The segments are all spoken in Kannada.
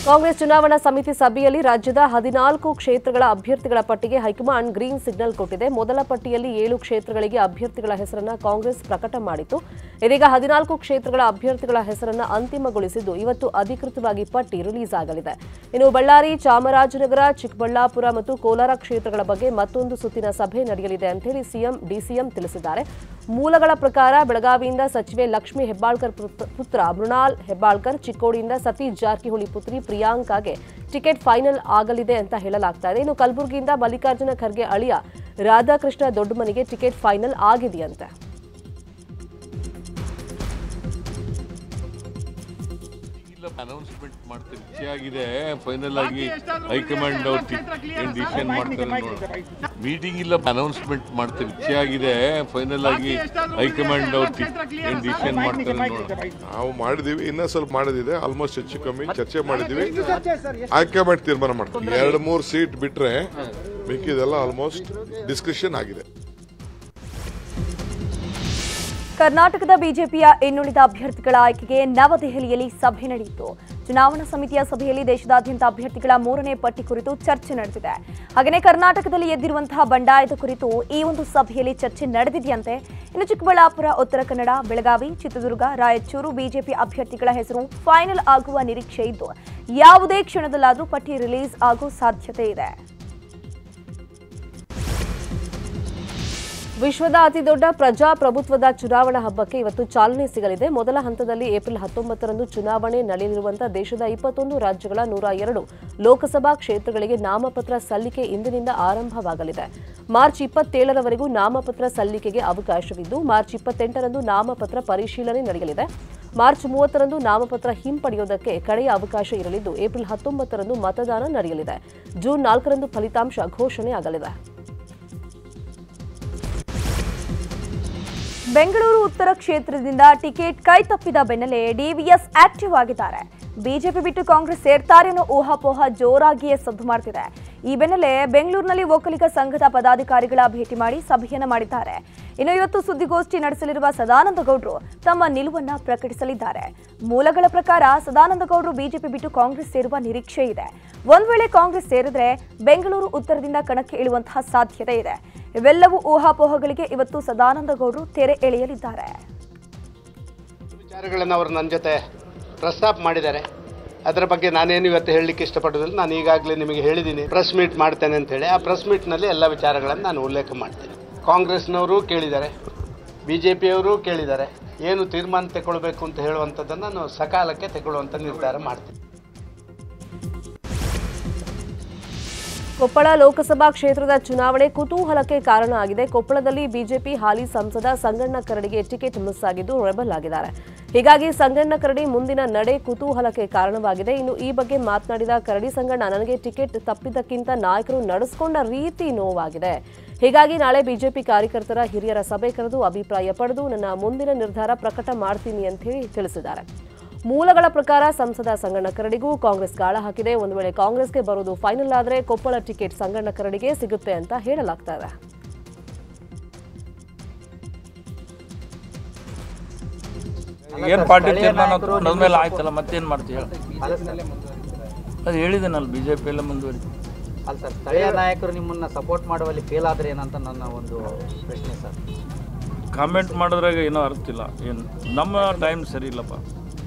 ಕಾಂಗ್ರೆಸ್ ಚುನಾವಣಾ ಸಮಿತಿ ಸಭೆಯಲ್ಲಿ ರಾಜ್ಯದ 14 ಕ್ಷೇತ್ರಗಳ ಅಭ್ಯರ್ಥಿಗಳ ಪಟ್ಟಿಗೆ ಹೈಕಮಾಂಡ್ ಗ್ರೀನ್ ಸಿಗ್ನಲ್ ಕೊಟ್ಟಿದೆ. ಮೊದಲ ಪಟ್ಟಿಯಲ್ಲಿ 7 ಕ್ಷೇತ್ರಗಳಿಗೆ ಅಭ್ಯರ್ಥಿಗಳ ಹೆಸರನ್ನು ಕಾಂಗ್ರೆಸ್ ಪ್ರಕಟ ಮಾಡಿತ್ತು. ಇದೀಗ 14 ಕ್ಷೇತ್ರಗಳ ಅಭ್ಯರ್ಥಿಗಳ ಹೆಸರನ್ನು ಅಂತಿಮಗೊಳಿಸಿದ್ದು ಇವತ್ತು ಅಧಿಕೃತವಾಗಿ ಪಟ್ಟಿ ರಿಲೀಸ್ ಆಗಲಿದೆ. ಇನ್ನು ಬಳ್ಳಾರಿ, ಚಾಮರಾಜನಗರ, ಚಿಕ್ಕಬಳ್ಳಾಪುರ ಮತ್ತು ಕೋಲಾರ ಕ್ಷೇತ್ರಗಳ ಬಗ್ಗೆ ಮತ್ತೊಂದು ಸುತ್ತಿನ ಸಭೆ ನಡೆಯಲಿದೆ ಅಂತ ಹೇಳಿ ಡಿಸಿಎಂ ತಿಳಿಸಿದ್ದಾರೆ. ಮೂಲಗಳ ಪ್ರಕಾರ ಬೆಳಗಾವಿಯಿಂದ ಸಚಿವೆ ಲಕ್ಷ್ಮೀ ಹೆಬ್ಬಾಳ್ಕರ್ ಪುತ್ರ ಮೃಣಾಲ್ ಹೆಬ್ಬಾಳ್ಕರ್, ಚಿಕ್ಕೋಡಿಯಿಂದ ಸತೀಶ್ ಜಾರಕಿಹೊಳಿ ಪುತ್ರಿ ಪ್ರಿಯಾಂಕಾಗೆ ಟಿಕೆಟ್ ಫೈನಲ್ ಆಗಲಿದೆ ಅಂತ ಹೇಳಲಾಗ್ತಾ ಇದೆ. ಇನ್ನು ಕಲಬುರಗಿಯಿಂದ ಮಲ್ಲಿಕಾರ್ಜುನ ಖರ್ಗೆ ಅಳಿಯ ರಾಧಾಕೃಷ್ಣ ದೊಡ್ಡಮನಿಗೆ ಟಿಕೆಟ್ ಫೈನಲ್ ಆಗಿದೆಯಂತೆ. ಅನೌನ್ಸ್ಮೆಂಟ್ ಮಾಡ್ತಾರೆ, ಆಗಿದೆ ಫೈನಲ್ ಆಗಿ ಹೈಕಮಾಂಡ್ ಅವರು ಡಿಸಿಷನ್ ಮಾಡ್ತಾರೆ. ಮೀಟಿಂಗ್ ಇಲ್ಲ, ಅನೌನ್ಸ್ಮೆಂಟ್ ಮಾಡ್ತಾರೆ, ಆಗಿದೆ ಫೈನಲ್ ಆಗಿ ಹೈಕಮಾಂಡ್ ಅವರು ಡಿಸಿಷನ್ ಮಾಡ್ತಾರೆ. ನಾವು ಮಾಡಿದೀವಿ, ಇನ್ನೂ ಸ್ವಲ್ಪ ಮಾಡೋದಿದೆ. ಆಲ್ಮೋಸ್ಟ್ ಹೆಚ್ಚು ಕಮ್ಮಿ ಚರ್ಚೆ ಮಾಡಿದೀವಿ. ಹೈಕಮಾಂಡ್ ತೀರ್ಮಾನ ಮಾಡ್ತೀವಿ. 2-3 ಸೀಟ್ ಬಿಟ್ರೆ ಮಿಕ್ಕಿದೆಲ್ಲ ಆಲ್ಮೋಸ್ಟ್ ಡಿಸ್ಕಷನ್ ಆಗಿದೆ. ಕರ್ನಾಟಕದ ಬಿಜೆಪಿಯ ಇನ್ನುಳಿದ ಅಭ್ಯರ್ಥಿಗಳ ಆಯ್ಕೆಗೆ ನವದೆಹಲಿಯಲ್ಲಿ ಸಭೆ ನಡೆಯಿತು. ಚುನಾವಣಾ ಸಮಿತಿಯ ಸಭೆಯಲ್ಲಿ ದೇಶದಾದ್ಯಂತ ಅಭ್ಯರ್ಥಿಗಳ 3ನೇ ಪಟ್ಟಿ ಕುರಿತು ಚರ್ಚೆ ನಡೆದಿದೆ. ಹಾಗೆಯೇ ಕರ್ನಾಟಕದಲ್ಲಿ ಎದ್ದಿರುವಂತಹ ಬಂಡಾಯದ ಕುರಿತು ಈ ಒಂದು ಸಭೆಯಲ್ಲಿ ಚರ್ಚೆ ನಡೆದಿದೆಯಂತೆ. ಇನ್ನು ಚಿಕ್ಕಬಳ್ಳಾಪುರ, ಉತ್ತರ ಕನ್ನಡ, ಬೆಳಗಾವಿ, ಚಿತ್ರದುರ್ಗ, ರಾಯಚೂರು ಬಿಜೆಪಿ ಅಭ್ಯರ್ಥಿಗಳ ಹೆಸರು ಫೈನಲ್ ಆಗುವ ನಿರೀಕ್ಷೆ ಇದ್ದು ಯಾವುದೇ ಕ್ಷಣದಲ್ಲಾದರೂ ಪಟ್ಟಿ ರಿಲೀಸ್ ಆಗೋ ಸಾಧ್ಯತೆ ಇದೆ. ವಿಶ್ವದ ಅತಿದೊಡ್ಡ ಪ್ರಜಾಪ್ರಭುತ್ವದ ಚುನಾವಣಾ ಹಬ್ಬಕ್ಕೆ ಇವತ್ತು ಚಾಲನೆ ಸಿಗಲಿದೆ. ಮೊದಲ ಹಂತದಲ್ಲಿ ಏಪ್ರಿಲ್ 19ರಂದು ಚುನಾವಣೆ ನಡೆಯಲಿರುವಂತಹ ದೇಶದ 21 ರಾಜ್ಯಗಳ 102 ಲೋಕಸಭಾ ಕ್ಷೇತ್ರಗಳಿಗೆ ನಾಮಪತ್ರ ಸಲ್ಲಿಕೆ ಇಂದಿನಿಂದ ಆರಂಭವಾಗಲಿದೆ. ಮಾರ್ಚ್ 27ರವರೆಗೂ ನಾಮಪತ್ರ ಸಲ್ಲಿಕೆಗೆ ಅವಕಾಶವಿದ್ದು ಮಾರ್ಚ್ 28ರಂದು ನಾಮಪತ್ರ ಪರಿಶೀಲನೆ ನಡೆಯಲಿದೆ. ಮಾರ್ಚ್ 30ರಂದು ನಾಮಪತ್ರ ಹಿಂಪಡೆಯುವುದಕ್ಕೆ ಕಡೆಯ ಅವಕಾಶ ಇರಲಿದ್ದು ಏಪ್ರಿಲ್ 19ರಂದು ಮತದಾನ ನಡೆಯಲಿದೆ. ಜೂನ್ 4ರಂದು ಫಲಿತಾಂಶ ಘೋಷಣೆಯಾಗಲಿದೆ. ಬೆಂಗಳೂರು ಉತ್ತರ ಕ್ಷೇತ್ರದಿಂದ ಟಿಕೆಟ್ ಕೈತಪ್ಪಿದ ಬೆನ್ನಲ್ಲೇ ಡಿವಿಎಸ್ ಆಕ್ಟಿವ್ ಆಗಿದ್ದಾರೆ. ಬಿಜೆಪಿ ಬಿಟ್ಟು ಕಾಂಗ್ರೆಸ್ ಸೇರ್ತಾರೆ ಅನ್ನೋ ಊಹಾಪೋಹ ಜೋರಾಗಿಯೇ ಸದ್ದು ಮಾಡ್ತಿದೆ. ಈ ಬೆನ್ನಲ್ಲೇ ಬೆಂಗಳೂರಿನಲ್ಲಿ ಒಕ್ಕಲಿಗ ಸಂಘದ ಪದಾಧಿಕಾರಿಗಳ ಭೇಟಿ ಮಾಡಿ ಸಭೆಯನ್ನ ಮಾಡಿದ್ದಾರೆ. ಇನ್ನು ಇವತ್ತು ಸುದ್ದಿಗೋಷ್ಠಿ ನಡೆಸಲಿರುವ ಸದಾನಂದ ಗೌಡರು ತಮ್ಮ ನಿಲುವನ್ನ ಪ್ರಕಟಿಸಲಿದ್ದಾರೆ. ಮೂಲಗಳ ಪ್ರಕಾರ ಸದಾನಂದ ಗೌಡರು ಬಿಜೆಪಿ ಬಿಟ್ಟು ಕಾಂಗ್ರೆಸ್ ಸೇರುವ ನಿರೀಕ್ಷೆ ಇದೆ. ಒಂದ್ ವೇಳೆ ಕಾಂಗ್ರೆಸ್ ಸೇರಿದ್ರೆ ಬೆಂಗಳೂರು ಉತ್ತರದಿಂದ ಕಣಕ್ಕೆ ಇಳುವಂತಹ ಸಾಧ್ಯತೆ ಇದೆ. ಇವೆಲ್ಲವೂ ಊಹಾಪೋಹಗಳಿಗೆ ಇವತ್ತು ಸದಾನಂದ ಗೌಡರು ತೆರೆ ಎಳೆಯಲಿದ್ದಾರೆ. ವಿಚಾರಗಳನ್ನು ಅವರು ನನ್ನ ಜೊತೆ ಪ್ರಸ್ತಾಪ ಮಾಡಿದ್ದಾರೆ. ಅದರ ಬಗ್ಗೆ ನಾನೇನು ಇವತ್ತು ಹೇಳಲಿಕ್ಕೆ ಇಷ್ಟಪಡೋದಿಲ್ಲ. ನಾನು ಈಗಾಗಲೇ ನಿಮಗೆ ಹೇಳಿದ್ದೀನಿ, ಪ್ರೆಸ್ ಮೀಟ್ ಮಾಡ್ತೇನೆ ಅಂತ ಹೇಳಿ. ಆ ಪ್ರೆಸ್ ಮೀಟ್ನಲ್ಲಿ ಎಲ್ಲ ವಿಚಾರಗಳನ್ನು ನಾನು ಉಲ್ಲೇಖ ಮಾಡ್ತೇನೆ. ಕಾಂಗ್ರೆಸ್ನವರು ಕೇಳಿದ್ದಾರೆ, ಬಿಜೆಪಿಯವರು ಕೇಳಿದ್ದಾರೆ. ಏನು ತೀರ್ಮಾನ ತಗೊಳ್ಬೇಕು ಅಂತ ಹೇಳುವಂಥದ್ದನ್ನು ನಾನು ಸಕಾಲಕ್ಕೆ ತಗೊಳ್ಳುವಂಥ ನಿರ್ಧಾರ ಮಾಡ್ತೀನಿ. ಕೊಪ್ಪಳ ಲೋಕಸಭಾ ಕ್ಷೇತ್ರದ ಚುನಾವಣೆ ಕುತೂಹಲಕ್ಕೆ ಕಾರಣ ಆಗಿದೆ. ಕೊಪ್ಪಳದಲ್ಲಿ ಬಿಜೆಪಿ ಹಾಲಿ ಸಂಸದ ಸಂಗಣ್ಣ ಕರಡಿಗೆ ಟಿಕೆಟ್ ಮಿಸ್ ಆಗಿದ್ದು ರೆಬಲ್ ಆಗಿದ್ದಾರೆ. ಹೀಗಾಗಿ ಸಂಗಣ್ಣ ಕರಡಿ ಮುಂದಿನ ನಡೆ ಕುತೂಹಲಕ್ಕೆ ಕಾರಣವಾಗಿದೆ. ಇನ್ನು ಈ ಬಗ್ಗೆ ಮಾತನಾಡಿದ ಕರಡಿ ಸಂಗಣ್ಣ, ನನಗೆ ಟಿಕೆಟ್ ತಪ್ಪಿದ್ದಕ್ಕಿಂತ ನಾಯಕರು ನಡೆಸಿಕೊಂಡ ರೀತಿ ನೋವಾಗಿದೆ. ಹೀಗಾಗಿ ನಾಳೆ ಬಿಜೆಪಿ ಕಾರ್ಯಕರ್ತರ ಹಿರಿಯರ ಸಭೆ ಕರೆದು ಅಭಿಪ್ರಾಯ ಪಡೆದು ನನ್ನ ಮುಂದಿನ ನಿರ್ಧಾರ ಪ್ರಕಟ ಮಾಡ್ತೀನಿ ಅಂತ ಹೇಳಿ ತಿಳಿಸಿದ್ದಾರೆ. ಮೂಲಗಳ ಪ್ರಕಾರ ಸಂಸದ ಸಂಗಣ್ಣ ಕರಡಿಗೂ ಕಾಂಗ್ರೆಸ್ ಗಾಳ ಹಾಕಿದೆ. ಒಂದು ವೇಳೆ ಕಾಂಗ್ರೆಸ್ಗೆ ಬರೋದು ಫೈನಲ್ ಆದರೆ ಕೊಪ್ಪಳ ಟಿಕೆಟ್ ಸಂಗಣ್ಣ ಕರಡಿಗೆ ಸಿಗುತ್ತೆ ಅಂತ ಹೇಳಲಾಗ್ತಾ ಇದೆ. ಏನು ಪಾರ್ಟಿ ತೀರ್ಮಾನ ಮೇಲೆ ಆಯ್ತಲ್ಲ, ಮತ್ತೇನು ಮಾಡ್ತೀವಿ ಹೇಳಿ. ಅದು ಹೇಳಿದ್ದೇನಲ್ಲ, ಬಿಜೆಪಿ ಎಲ್ಲ ಮುಂದುವರಿತು. ಅಲ್ಲ ಸರ್, ಸ್ಥಳೀಯ ನಾಯಕರು ನಿಮ್ಮನ್ನ ಸಪೋರ್ಟ್ ಮಾಡುವಲ್ಲಿ ಫೇಲ್ ಆದ್ರೆ ಏನಂತ ನನ್ನ ಒಂದು ಪ್ರಶ್ನೆ ಸರ್. ಕಾಮೆಂಟ್ ಮಾಡೋದ್ರಾಗ ಏನೋ ಅರ್ಥ ಇಲ್ಲ. ಏನು ನಮ್ಮ ಟೈಮ್ ಸರಿ ಇಲ್ಲಪ್ಪ,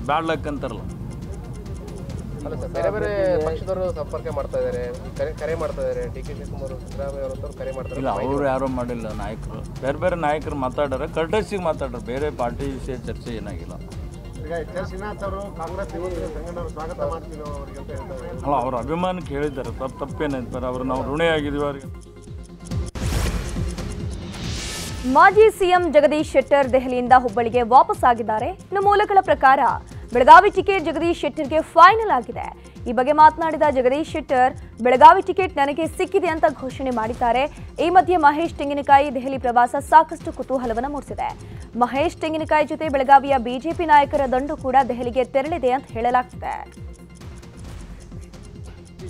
ಬ್ಯಾಡ್ ಲಕ್ ಅಂತಾರಲ್ಲ. ಅಲ್ಲ ಸರ್, ಬೇರೆ ಬೇರೆ ಪಕ್ಷದವರು ಸಂಪರ್ಕ ಮಾಡ್ತಾ ಇದ್ದಾರೆ, ಕರೆ ಮಾಡ್ತಾ ಇದ್ದಾರೆ. ಡಿ.ಕೆ. ಶಿವಕುಮಾರ್, ಸಿದ್ದರಾಮಯ್ಯ ಅವರವರು ಕರೆ ಮಾಡ್ತಾರೆ. ಇಲ್ಲ, ಅವರು ಯಾರೂ ಮಾಡಿಲ್ಲ. ನಾಯಕರು ಬೇರೆ ಬೇರೆ ನಾಯಕರು ಮಾತಾಡ್ಯಾರ, ಕರ್ಟಸಿಗೆ ಮಾತಾಡ್ಯಾರ. ಬೇರೆ ಪಾರ್ಟಿ ವಿಷಯ ಚರ್ಚೆ ಏನಾಗಿಲ್ಲ. ಅಲ್ಲ, ಅವ್ರ ಅಭಿಮಾನಕ್ಕೆ ಹೇಳಿದ್ದಾರೆ. ತಪ್ಪೇನಂತಾರೆ, ಅವ್ರು ನಾವು ಋಣಿ ಆಗಿದ್ದೀವಿ ಅವರಿಗೆ. ಮಾಜಿ ಸಿಎಂ ಜಗದೀಶ್ ಶೆಟ್ಟರ್ ದೆಹಲಿಯಿಂದ ಹುಬ್ಬಳ್ಳಿಗೆ ವಾಪಸ್ ಆಗಿದ್ದಾರೆ. ಇನ್ನು ಮೂಲಗಳ ಪ್ರಕಾರ ಬೆಳಗಾವಿ ಟಿಕೆಟ್ ಜಗದೀಶ್ ಶೆಟ್ಟರ್ಗೆ ಫೈನಲ್ ಆಗಿದೆ. ಈ ಬಗ್ಗೆ ಮಾತನಾಡಿದ ಜಗದೀಶ್ ಶೆಟ್ಟರ್, ಬೆಳಗಾವಿ ಟಿಕೆಟ್ ನನಗೆ ಸಿಕ್ಕಿದೆ ಅಂತ ಘೋಷಣೆ ಮಾಡಿದ್ದಾರೆ. ಈ ಮಧ್ಯೆ ಮಹೇಶ್ ತೆಂಗಿನಕಾಯಿ ದೆಹಲಿ ಪ್ರವಾಸ ಸಾಕಷ್ಟು ಕುತೂಹಲವನ್ನು ಮೂಡಿಸಿದೆ. ಮಹೇಶ್ ತೆಂಗಿನಕಾಯಿ ಜೊತೆ ಬೆಳಗಾವಿಯ ಬಿಜೆಪಿ ನಾಯಕರ ದಂಡು ಕೂಡ ದೆಹಲಿಗೆ ತೆರಳಿದೆ ಅಂತ ಹೇಳಲಾಗ್ತಿದೆ.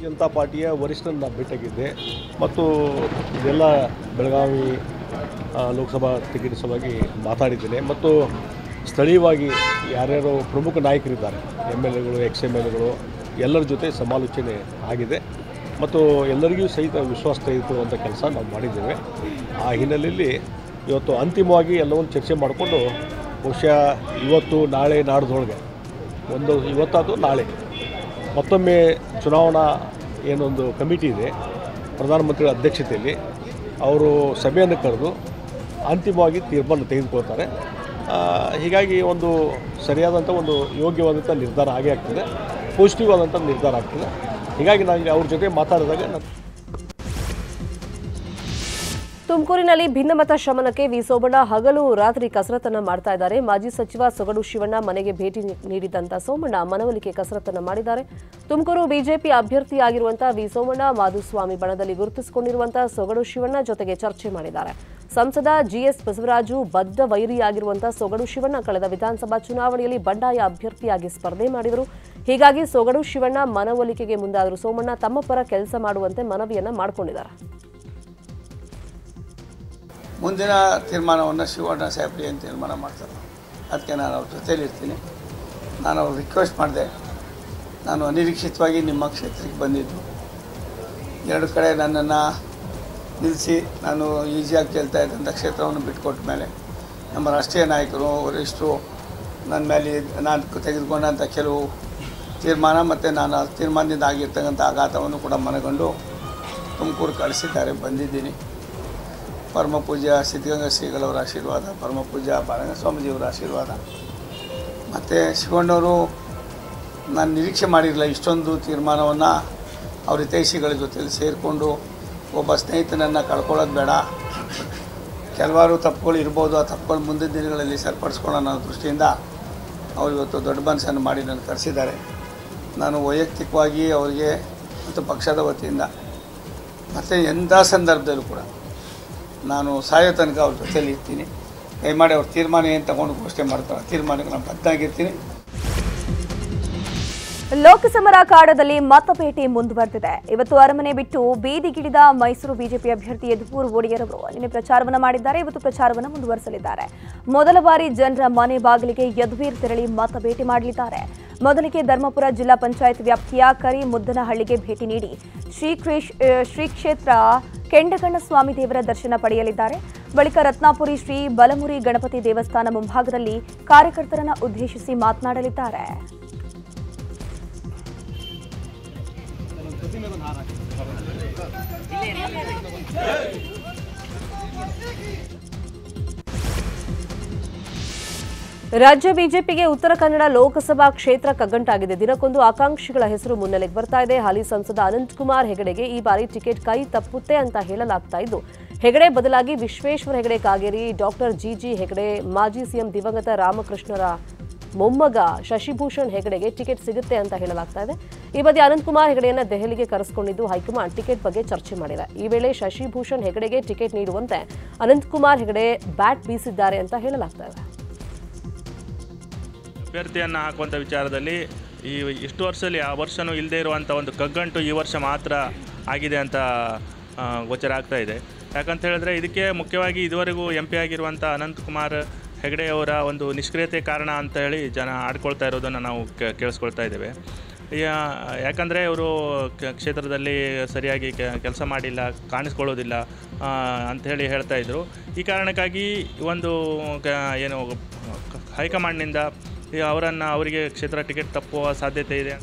ಜನತಾ ಪಾರ್ಟಿಯ ವರಿಷ್ಠರನ್ನ ಭೇಟಿಯಾಗಿದ್ದೆ ಮತ್ತು ಇದೆಲ್ಲ ಬೆಳಗಾವಿ ಲೋಕಸಭಾ ಟಿಕೆಟ್ ಸಲುವಾಗಿ ಮಾತಾಡಿದ್ದೇನೆ ಮತ್ತು ಸ್ಥಳೀಯವಾಗಿ ಯಾರ್ಯಾರು ಪ್ರಮುಖ ನಾಯಕರಿದ್ದಾರೆ, ಎಮ್ ಎಲ್ ಎಗಳು, ಎಕ್ಸ್ ಎಮ್ ಎಲ್ ಎಗಳು ಎಲ್ಲರ ಜೊತೆ ಸಮಾಲೋಚನೆ ಆಗಿದೆ ಮತ್ತು ಎಲ್ಲರಿಗೂ ಸಹಿತ ವಿಶ್ವಾಸ ತೆಗೆದುಕೊಳ್ಳುವಂಥ ಕೆಲಸ ನಾವು ಮಾಡಿದ್ದೇವೆ. ಆ ಹಿನ್ನೆಲೆಯಲ್ಲಿ ಇವತ್ತು ಅಂತಿಮವಾಗಿ ಎಲ್ಲವನ್ನು ಚರ್ಚೆ ಮಾಡಿಕೊಂಡು ಬಹುಶಃ ಇವತ್ತು ನಾಳೆ ನಾಡ್ದೊಳಗೆ ಇವತ್ತಾದರೂ ನಾಳೆ ಮತ್ತೊಮ್ಮೆ ಚುನಾವಣಾ ಏನೊಂದು ಕಮಿಟಿ ಇದೆ ಪ್ರಧಾನಮಂತ್ರಿಗಳ ಅಧ್ಯಕ್ಷತೆಯಲ್ಲಿ, ಅವರು ಸಭೆಯನ್ನು ಕರೆದು ಅಂತಿಮವಾಗಿ ತೀರ್ಮಾನ ತೆಗೆದುಕೊಳ್ತಾರೆ. ಹೀಗಾಗಿ ಒಂದು ಸರಿಯಾದಂಥ ಒಂದು ಯೋಗ್ಯವಾದಂಥ ನಿರ್ಧಾರ ಆಗೇ ಆಗ್ತದೆ, ಪಾಸಿಟಿವ್ ಆದಂಥ ನಿರ್ಧಾರ ಆಗ್ತದೆ. ಹೀಗಾಗಿ ನನಗೆ ಅವ್ರ ಜೊತೆ ಮಾತಾಡಿದಾಗ ತುಮಕೂರಿನಲ್ಲಿ ಭಿನ್ನಮತ ಶಮನಕ್ಕೆ ವಿ ಸೋಮಣ್ಣ ಹಗಲು ರಾತ್ರಿ ಕಸರತ್ತನ್ನು ಮಾಡ್ತಾ ಇದ್ದಾರೆ. ಮಾಜಿ ಸಚಿವ ಸೊಗಡು ಶಿವಣ್ಣ ಮನೆಗೆ ಭೇಟಿ ನೀಡಿದಂತ ಸೋಮಣ್ಣ ಮನವೊಲಿಕೆ ಕಸರತ್ತನ್ನು ಮಾಡಿದ್ದಾರೆ. ತುಮಕೂರು ಬಿಜೆಪಿ ಅಭ್ಯರ್ಥಿಯಾಗಿರುವಂತಹ ವಿ ಸೋಮಣ್ಣ ಮಾಧುಸ್ವಾಮಿ ಬಣದಲ್ಲಿ ಗುರುತಿಸಿಕೊಂಡಿರುವಂತಹ ಸೊಗಡು ಶಿವಣ್ಣ ಜೊತೆಗೆ ಚರ್ಚೆ ಮಾಡಿದ್ದಾರೆ. ಸಂಸದ ಜಿಎಸ್ ಬಸವರಾಜು ಬದ್ಧ ವೈರಿಯಾಗಿರುವಂತಹ ಸೊಗಡು ಶಿವಣ್ಣ ಕಳೆದ ವಿಧಾನಸಭಾ ಚುನಾವಣೆಯಲ್ಲಿ ಬಂಡಾಯ ಅಭ್ಯರ್ಥಿಯಾಗಿ ಸ್ಪರ್ಧೆ ಮಾಡಿದರು. ಹೀಗಾಗಿ ಸೊಗಡು ಶಿವಣ್ಣ ಮನವೊಲಿಕೆಗೆ ಮುಂದಾದರೂ ಸೋಮಣ್ಣ ತಮ್ಮ ಪರ ಕೆಲಸ ಮಾಡುವಂತೆ ಮನವಿಯನ್ನ ಮಾಡಿಕೊಂಡಿದ್ದಾರೆ. ಮುಂದಿನ ತೀರ್ಮಾನವನ್ನು ಶಿವಣ್ಣ ಸಾಹೇಬ್ರಿ ಏನು ತೀರ್ಮಾನ ಮಾಡ್ತಾರೆ ಅದಕ್ಕೆ ನಾನು ಅವ್ರ ಜೊತೆಯಲ್ಲಿರ್ತೀನಿ. ನಾನು ಅವ್ರು ರಿಕ್ವೆಸ್ಟ್ ಮಾಡಿದೆ, ನಾನು ಅನಿರೀಕ್ಷಿತವಾಗಿ ನಿಮ್ಮ ಕ್ಷೇತ್ರಕ್ಕೆ ಬಂದಿದ್ದು, 2 ಕಡೆ ನನ್ನನ್ನು ನಿಲ್ಲಿಸಿ ನಾನು ಈಸಿಯಾಗಿ ಗೆಲ್ತಾ ಇದ್ದಂಥ ಕ್ಷೇತ್ರವನ್ನು ಬಿಟ್ಟುಕೊಟ್ಟ ಮೇಲೆ ನಮ್ಮ ರಾಷ್ಟ್ರೀಯ ನಾಯಕರು ವರಿಷ್ಠರು ನನ್ನ ಮೇಲೆ ನಾನು ತೆಗೆದುಕೊಂಡಂಥ ಕೆಲವು ತೀರ್ಮಾನ ಮತ್ತು ನಾನು ಆ ತೀರ್ಮಾನದಿಂದ ಆಗಿರ್ತಕ್ಕಂಥ ಆಘಾತವನ್ನು ಕೂಡ ಮನಗಂಡು ತುಮಕೂರು ಕಳಿಸಿದ್ದಾರೆ. ಬಂದಿದ್ದೀನಿ. ಪರಮ ಪೂಜ್ಯ ಸಿದ್ಧಗಂಗಾ ಶ್ರೀಗಳವರ ಆಶೀರ್ವಾದ, ಪರಮ ಪೂಜ್ಯ ಬಾಲಗಂಗಾಸ್ವಾಮೀಜಿಯವರ ಆಶೀರ್ವಾದ ಮತ್ತು ಶಿವಣ್ಣವರು ನಾನು ನಿರೀಕ್ಷೆ ಮಾಡಿರಲಿಲ್ಲ ಇಷ್ಟೊಂದು ತೀರ್ಮಾನವನ್ನು ಅವ್ರ ಹಿತೈಷಿಗಳ ಜೊತೆಯಲ್ಲಿ ಸೇರಿಕೊಂಡು ಒಬ್ಬ ಸ್ನೇಹಿತನನ್ನು ಕಳ್ಕೊಳ್ಳೋದು ಬೇಡ, ಕೆಲವಾರು ತಪ್ಪುಗಳು ಇರ್ಬೋದು, ಆ ತಪ್ಪುಗಳು ಮುಂದಿನ ದಿನಗಳಲ್ಲಿ ಸರಿಪಡಿಸ್ಕೊಳ್ಳೋಣ ಅನ್ನೋ ದೃಷ್ಟಿಯಿಂದ ಅವರು ಇವತ್ತು ದೊಡ್ಡ ಮನಸ್ಸನ್ನು ಮಾಡಿ ನನ್ನ ಕರೆಸಿದ್ದಾರೆ. ನಾನು ವೈಯಕ್ತಿಕವಾಗಿ ಅವರಿಗೆ ಮತ್ತು ಪಕ್ಷದ ವತಿಯಿಂದ ಮತ್ತು ಎಂಥ ಸಂದರ್ಭದಲ್ಲೂ ಕೂಡ ನಾನು ಸಾಯೋ ತನಕ ಅವ್ರ ಜೊತೆಯಲ್ಲಿ ಇರ್ತೀನಿ. ದಯಮಾಡಿ ಅವ್ರ ತೀರ್ಮಾನ ಏನು ತಗೊಂಡು ಘೋಷಣೆ ಮಾಡ್ತಾರೆ ತೀರ್ಮಾನಕ್ಕೆ ನಾನು ಬದ್ಧಾಗಿರ್ತೀನಿ. ಲೋಕಸಭಾ ಅಖಾಡದಲ್ಲಿ ಮತಬೇಟೆ ಮುಂದುವರೆದಿದೆ. ಇವತ್ತು ಅರಮನೆ ಬಿಟ್ಟು ಬೀದಿಗಿಳಿದ ಮೈಸೂರು ಬಿಜೆಪಿ ಅಭ್ಯರ್ಥಿ ಯದುವೀರ್ ಒಡೆಯರ್ ಅವರು ನಿನ್ನೆ ಪ್ರಚಾರವನ್ನು ಮಾಡಿದ್ದಾರೆ. ಇವತ್ತು ಪ್ರಚಾರವನ್ನು ಮುಂದುವರಿಸಲಿದ್ದಾರೆ. ಮೊದಲ ಬಾರಿ ಜನರ ಮನೆ ಬಾಗಿಲಿಗೆ ಯದುವೀರ್ ತೆರಳಿ ಮತಬೇಟೆ ಮಾಡಲಿದ್ದಾರೆ. ಮೊದಲಿಗೆ ಧರ್ಮಪುರ ಜಿಲ್ಲಾ ಪಂಚಾಯತ್ ವ್ಯಾಪ್ತಿಯ ಕರಿಮುದ್ದನಹಳ್ಳಿಗೆ ಭೇಟಿ ನೀಡಿ ಶ್ರೀ ಕ್ಷೇತ್ರ ಕೆಂಡಗಣ್ಣ ಸ್ವಾಮಿ ದೇವರ ದರ್ಶನ ಪಡೆಯಲಿದ್ದಾರೆ. ಬಳಿಕ ರತ್ನಾಪುರಿ ಶ್ರೀ ಬಲಮುರಿ ಗಣಪತಿ ದೇವಸ್ಥಾನ ಮುಂಭಾಗದಲ್ಲಿ ಕಾರ್ಯಕರ್ತರನ್ನು ಉದ್ದೇಶಿಸಿ ಮಾತನಾಡಲಿದ್ದಾರೆ. ರಾಜ್ಯ ಬಿಜೆಪಿಗೆ ಉತ್ತರ ಕನ್ನಡ ಲೋಕಸಭಾ ಕ್ಷೇತ್ರ ಕಗ್ಗಂಟಾಗಿದೆ. ದಿನಕ್ಕೊಂದು ಆಕಾಂಕ್ಷಿಗಳ ಹೆಸರು ಮುನ್ನೆಲೆಗೆ ಬರ್ತಾ ಇದೆ. ಹಾಲಿ ಸಂಸದ ಅನಂತಕುಮಾರ್ ಹೆಗಡೆಗೆ ಈ ಬಾರಿ ಟಿಕೆಟ್ ಕೈ ತಪ್ಪುತ್ತೆ ಅಂತ ಹೇಳಲಾಗ್ತಾ ಇದ್ದು, ಹೆಗಡೆ ಬದಲಾಗಿ ವಿಶ್ವೇಶ್ವರ ಹೆಗಡೆ ಕಾಗೇರಿ, ಡಾಕ್ಟರ್ ಜಿಜಿ ಹೆಗಡೆ, ಮಾಜಿ ಸಿಎಂ ದಿವಂಗತ ರಾಮಕೃಷ್ಣರ ಮೊಮ್ಮಗ ಶಶಿಭೂಷಣ್ ಹೆಗಡೆಗೆ ಟಿಕೆಟ್ ಸಿಗುತ್ತೆ ಅಂತ ಹೇಳಲಾಗ್ತಾ ಇದೆ. ಈ ಮಧ್ಯೆ ಅನಂತಕುಮಾರ್ ಹೆಗಡೆಯನ್ನ ದೆಹಲಿಗೆ ಕರೆಸಿಕೊಂಡಿದ್ದು ಹೈಕಮಾಂಡ್ ಟಿಕೆಟ್ ಬಗ್ಗೆ ಚರ್ಚೆ ಮಾಡಿದೆ. ಈ ವೇಳೆ ಶಶಿಭೂಷಣ್ ಹೆಗಡೆಗೆ ಟಿಕೆಟ್ ನೀಡುವಂತೆ ಅನಂತಕುಮಾರ್ ಹೆಗಡೆ ಬ್ಯಾಟ್ ಬೀಸಿದ್ದಾರೆ ಅಂತ ಹೇಳಲಾಗ್ತಾ ಇದೆ. ಅಭ್ಯರ್ಥಿಯನ್ನು ಹಾಕುವಂಥ ವಿಚಾರದಲ್ಲಿ ಇಷ್ಟು ವರ್ಷದಲ್ಲಿ ಆ ವರ್ಷವೂ ಇಲ್ಲದೇ ಇರುವಂಥ ಒಂದು ಕಗ್ಗಂಟು ಈ ವರ್ಷ ಮಾತ್ರ ಆಗಿದೆ ಅಂತ ಗೋಚರ ಆಗ್ತಾ ಇದೆ. ಯಾಕಂತ ಹೇಳಿದ್ರೆ ಇದಕ್ಕೆ ಮುಖ್ಯವಾಗಿ ಇದುವರೆಗೂ MP ಆಗಿರುವಂಥ ಅನಂತಕುಮಾರ್ ಹೆಗಡೆಯವರ ಒಂದು ನಿಷ್ಕ್ರಿಯತೆ ಕಾರಣ ಅಂತ ಹೇಳಿ ಜನ ಆಡ್ಕೊಳ್ತಾ ಇರೋದನ್ನು ನಾವು ಕೇಳಿಸ್ಕೊಳ್ತಾ ಇದ್ದೇವೆ. ಯಾಕಂದರೆ ಅವರು ಕ್ಷೇತ್ರದಲ್ಲಿ ಸರಿಯಾಗಿ ಕೆಲಸ ಮಾಡಿಲ್ಲ, ಕಾಣಿಸ್ಕೊಳ್ಳೋದಿಲ್ಲ ಅಂಥೇಳಿ ಹೇಳ್ತಾ ಇದ್ದರು. ಈ ಕಾರಣಕ್ಕಾಗಿ ಒಂದು ಏನು ಹೈಕಮಾಂಡ್ನಿಂದ ಅವರಿಗೆ ಕ್ಷೇತ್ರ ಟಿಕೆಟ್ ತಪ್ಪುವ ಸಾಧ್ಯತೆ ಇದೆ.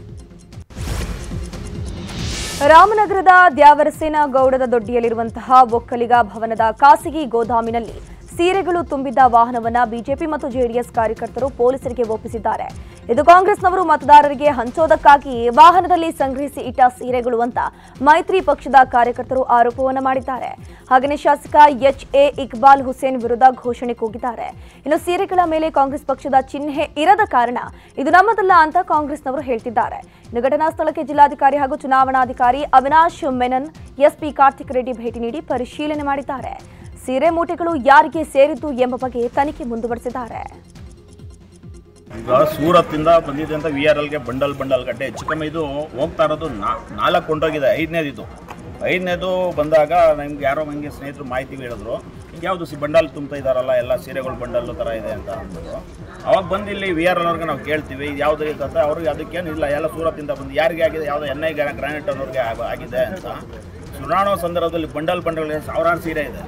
ರಾಮನಗರದ ದ್ಯಾವರಸೇನಗೌಡದ ದೊಡ್ಡಿಯಲ್ಲಿರುವಂತಹ ಒಕ್ಕಲಿಗ ಭವನದ ಖಾಸಗಿ ಗೋದಾಮಿನಲ್ಲಿ ಸೀರೆಗಳು ತುಂಬಿದ್ದ ವಾಹನವನ್ನು ಬಿಜೆಪಿ ಮತ್ತು ಜೆಡಿಎಸ್ ಕಾರ್ಯಕರ್ತರು ಪೊಲೀಸರಿಗೆ ಒಪ್ಪಿಸಿದ್ದಾರೆ. ಇದು ಕಾಂಗ್ರೆಸ್ನವರು ಮತದಾರರಿಗೆ ಹಂಚೋದಕ್ಕಾಗಿ ವಾಹನದಲ್ಲಿ ಸಂಗ್ರಹಿಸಿ ಇಟ್ಟ ಸೀರೆಗಳು ಅಂತ ಮೈತ್ರಿ ಪಕ್ಷದ ಕಾರ್ಯಕರ್ತರು ಆರೋಪವನ್ನು ಮಾಡಿದ್ದಾರೆ. ಹಾಗೆಯೇ ಶಾಸಕ HA ಇಕ್ಬಾಲ್ ಹುಸೇನ್ ವಿರುದ್ಧ ಘೋಷಣೆ ಕೂಗಿದ್ದಾರೆ. ಇನ್ನು ಸೀರೆಗಳ ಮೇಲೆ ಕಾಂಗ್ರೆಸ್ ಪಕ್ಷದ ಚಿಹ್ನೆ ಇರದ ಕಾರಣ ಇದು ನಮ್ಮದಲ್ಲ ಅಂತ ಕಾಂಗ್ರೆಸ್ನವರು ಹೇಳ್ತಿದ್ದಾರೆ. ಇನ್ನು ಘಟನಾ ಸ್ಥಳಕ್ಕೆ ಜಿಲ್ಲಾಧಿಕಾರಿ ಹಾಗೂ ಚುನಾವಣಾಧಿಕಾರಿ ಅವಿನಾಶ್ ಮೆನನ್, SP ಕಾರ್ತಿಕ್ ರೆಡ್ಡಿ ಭೇಟಿ ನೀಡಿ ಪರಿಶೀಲನೆ ಮಾಡಿದ್ದಾರೆ. ಸೀರೆ ಮೂಟೆಗಳು ಯಾರಿಗೆ ಸೇರಿದ್ದು ಎಂಬ ಬಗ್ಗೆ ತನಿಖೆ ಮುಂದುವರೆಸಿದ್ದಾರೆ. ಈಗ ಸೂರತ್ತಿಂದ ಬಂದಿದೆ ಅಂತ VRLಗೆ ಬಂಡಲ್ ಗಟ್ಟೆ ಹೆಚ್ಚು ಕಮ್ಮಿ ಇದು ಹೋಗ್ತಾ ಇರೋದು 4 ಕೊಂಡೋಗಿದೆ, 5ನೇದಿದ್ದು 5ನೇದು ಬಂದಾಗ ನಮ್ಗೆ ಯಾರೋ ನನಗೆ ಸ್ನೇಹಿತರು ಮಾಹಿತಿ ಹೇಳಿದ್ರು, ಯಾವುದು ಬಂಡಲ್ ತುಂಬ್ತಾ ಇದ್ದಾರಲ್ಲ ಎಲ್ಲ ಸೀರೆಗಳು ಬಂಡಲ್ಲು ಥರ ಇದೆ ಅಂತ ಅಂದ್ಬಿಟ್ಟು. ಅವಾಗ ಬಂದು ಇಲ್ಲಿ VRL ಅವ್ರಿಗೆ ನಾವು ಕೇಳ್ತೀವಿ ಇದು ಯಾವುದು ಅಂತ. ಅವ್ರಿಗೆ ಅದಕ್ಕೇನಿಲ್ಲ, ಎಲ್ಲ ಸೂರತ್ತಿಂದ ಬಂದು ಯಾರಿಗೆ ಆಗಿದೆ, ಯಾವುದೋ NI ಗ್ರಾನೈಟ್ ಅನ್ನೋರಿಗೆ ಆಗಿದೆ ಅಂತ. ಚುನಾವಣಾ ಸಂದರ್ಭದಲ್ಲಿ ಬಂಡಲ್ ಸಾವಿರಾರು ಸೀರೆ ಇದೆ.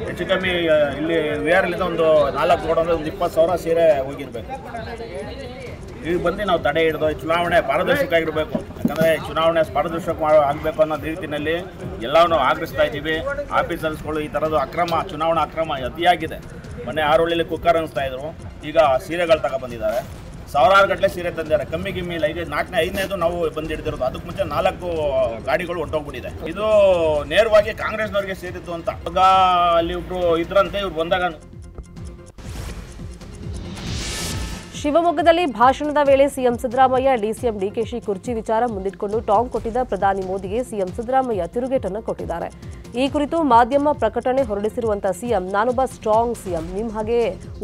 ಹೆಚ್ಚು ಕಮ್ಮಿ ಇಲ್ಲಿ VRL ಒಂದು 4 ರೋಡ್ ಅಂದರೆ ಒಂದು 20,000 ಸೀರೆ ಹೋಗಿರ್ಬೇಕು. ಈಗ ಬಂದು ನಾವು ತಡೆ ಹಿಡಿದು ಚುನಾವಣೆ ಪಾರದರ್ಶಕ ಆಗಿರಬೇಕು, ಯಾಕಂದರೆ ಚುನಾವಣೆ ಪಾರದರ್ಶಕ ಆಗಬೇಕು ಅನ್ನೋ ರೀತಿಯಲ್ಲಿ ಎಲ್ಲವನ್ನೂ ಆಗ್ರಹಿಸ್ತಾ ಇದ್ದೀವಿ. ಆಫೀಸರ್ಸ್ಗಳು ಈ ಥರದ್ದು ಚುನಾವಣಾ ಅಕ್ರಮ ಅತಿಯಾಗಿದೆ. ಮೊನ್ನೆ ಆರೋಳಿಲಿ ಕುಕ್ಕರ್ ಅನಿಸ್ತಾ ಇದ್ರು, ಈಗ ಸೀರೆಗಳು ತಗೊಬಂದಿದ್ದಾರೆ. ಸಾವಿರಾರು ಗಟ್ಟಲೆ ಸೀರೆ ತಂದಿದ್ದಾರೆ. ಕಮ್ಮಿ ಇಲ್ಲ. ಈಗ 5ನೇದು ನಾವು ಬಂದು ಹಿಡಿದಿರೋದು. ಅದಕ್ಕೆ ಮುಂಚೆ 4 ಗಾಡಿಗಳು ಹೊಂಟೋಗ್ಬಿಟ್ಟಿದೆ. ಇದು ನೇರವಾಗಿ ಕಾಂಗ್ರೆಸ್ನವ್ರಿಗೆ ಸೇರಿದ್ದು ಅಂತ. ಇವಾಗ ಅಲ್ಲಿ ಒಬ್ರು ಇದ್ರಂತೆ, ಇವ್ರು ಬಂದಾಗ ಶಿವಮೊಗ್ಗದಲ್ಲಿ ಭಾಷಣದ ವೇಳೆ ಸಿಎಂ ಸಿದ್ದರಾಮಯ್ಯ ಡಿಸಿಎಂ ಡಿಕೆಶಿ ಕುರ್ಚಿ ವಿಚಾರ ಮುಂದಿಟ್ಟುಕೊಂಡು ಟಾಂಗ್ ಕೊಟ್ಟಿದ್ದ ಪ್ರಧಾನಿ ಮೋದಿಗೆ ಸಿಎಂ ಸಿದ್ದರಾಮಯ್ಯ ತಿರುಗೇಟನ್ನು ಕೊಟ್ಟಿದ್ದಾರೆ. ಈ ಕುರಿತು ಮಾಧ್ಯಮ ಪ್ರಕಟಣೆ ಹೊರಡಿಸಿರುವಂತಹ ಸಿಎಂ, ನಾನೊಬ್ಬ ಸ್ಟ್ರಾಂಗ್ ಸಿಎಂ, ನಿಮ್ಮ ಹಾಗೆ